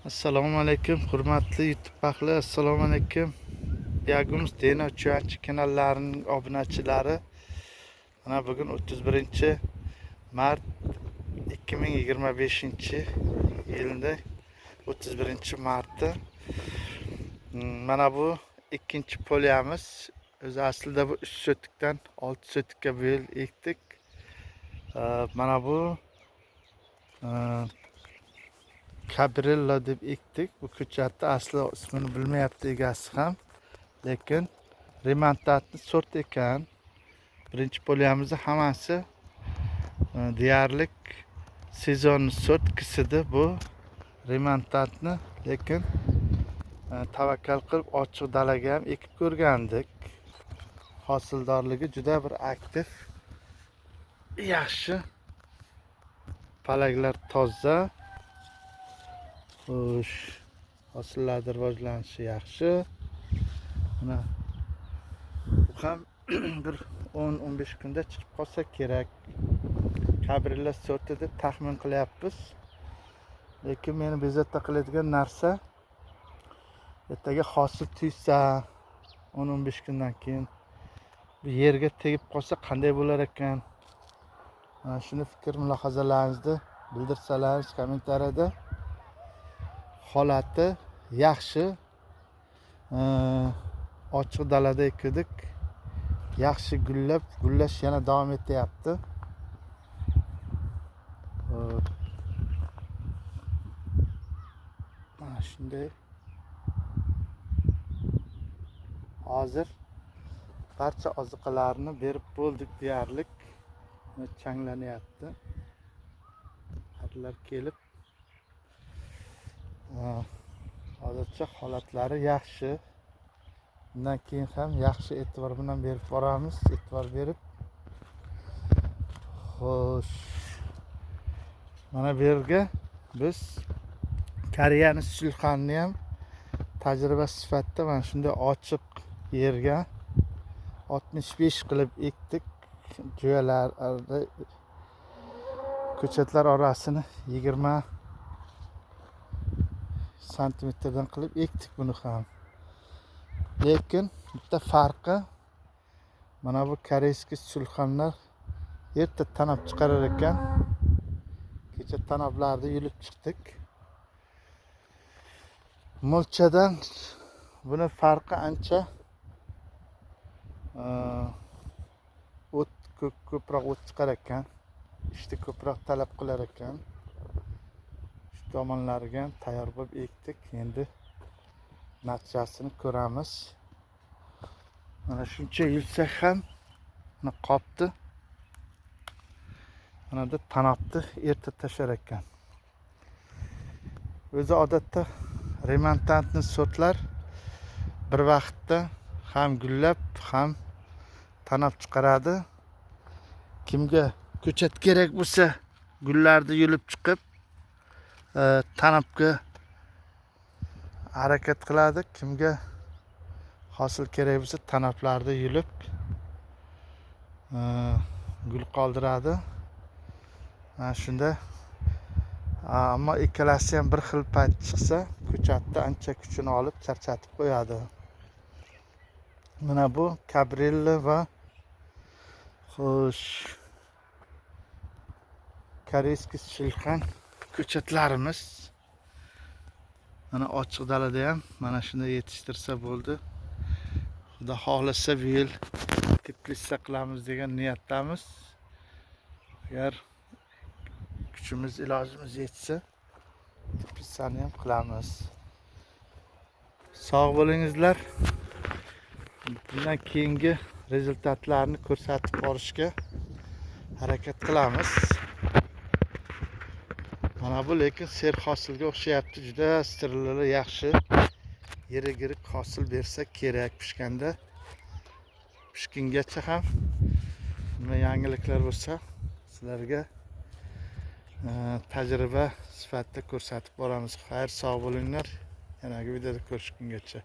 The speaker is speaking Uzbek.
Assalomu alaykum, hurmatli YouTube ahli. Assalomu alaykum. Yagums Dena Chuyanchi kanallarining obunachilari. Mana bugun 31-mart 2025-yilda 31-martda mana bu ikkinchi poliyamiz. O'zi aslida bu 3 sotikdan 6 sotikka bu yil ekdik. Mana bu Cabrilla deb ekdik. Bu ko'chatni asli ismini bilmayapti egasi ham. Lekin remontatni sort ekan. Birinchi poliyamizda hammasi deyarli sezonni sort kisidi bu remontatni. Lekin tavakkal qilib ochiq dalaga ham ekib ko'rgandik. Hosildorligi juda bir aktiv, yaxshi. Palaklar toza. Xo'sh, hosillarning rivojlanishi yaxshi. Mana bu ham bir 10-15 kunda chiqib qolsa kerak. Cabrilla sorti deb taxmin qilyapmiz. Lekin meni bezovta qiladigan narsa ertaga hosil tuysa 10-15 kundan keyin bu yerga tegib qolsa qanday bo'lar ekan? Mana shuni fikr mulohazalaringizni bildirsalaringiz kommentariyada. Holati yaxshi. Ochiq dalada ekdik. Yaxshi gullash yana davom etyapti. Mana shunday. Hozir barcha oziqalarni berib bo'ldik deyarli. Changlanyapti. Xatlar kelib hozircha holatlari yaxshi. Bundan keyin ham yaxshi e'tibor bilan berib boramiz. E'tibor berib. Xo'sh. Mana bu yerga biz Koreyaning sulxanini ham tajriba sifatida mana shunday ochiq yerga 65 qilib ekdik. Jo'yalar, ko'chatlar orasini 20 santimetrdan qilib ekdik buni ham. Lekin bitta farqi, mana bu koreyskiy sulxanlar erta tanab chiqarar ekan. Kecha tanablarni yulib chiqdik. Mulchadan buni farqi ancha ko'proq o't chiqar ekan. Ishni ko'proq talab qilar ekan. Shu tomonlariga ham tayyor bo'lib ekdik. Endi natijasini ko'ramiz. Mana shuncha yilsak ham mana qopdi. Mana da tanabni erta tashlar ekan. O'zi odatda remontantni sortlar bir vaqtda ham gullab, ham tanab chiqaradi. Kimga ko'chat kerak bo'lsa, gullarni yulib chiqib, tanabga harakat qiladi. Kimga hosil kerak bo'lsa, tanablarni yulib gul qoldiradi. Mana shunda. Ammo ikkalasi ham bir xil payt chiqsa, ko'chatni ancha kuchini olib charchatib qo'yadi. Mana bu Cabrilla va xo'sh, koreyskiy sulxan ko'chatlarimiz. Mana ochiq dalada ham mana shunday yetishtirsa bo'ldi. Xudo xohlasa bu yil teplitsa qilamiz degan niyatdamiz. Agar kuchimiz, ilojimiz yetsa teplitsani ham qilamiz. Sog' bo'lingizlar. Bundan keyingi rezultatlarni ko'rsatib borishga harakat qilamiz. Mana bu lekin ser hosilga o'xshayapti. Juda sterili, yaxshi, yirik hosil bersa kerak pishganda. Pishgungacha ham nima yangiliklar bo'lsa sizlarga tajriba sifatida ko'rsatib boramiz. Xayr, sog' bo'linglar. Yanagi videoda ko'rishgungacha.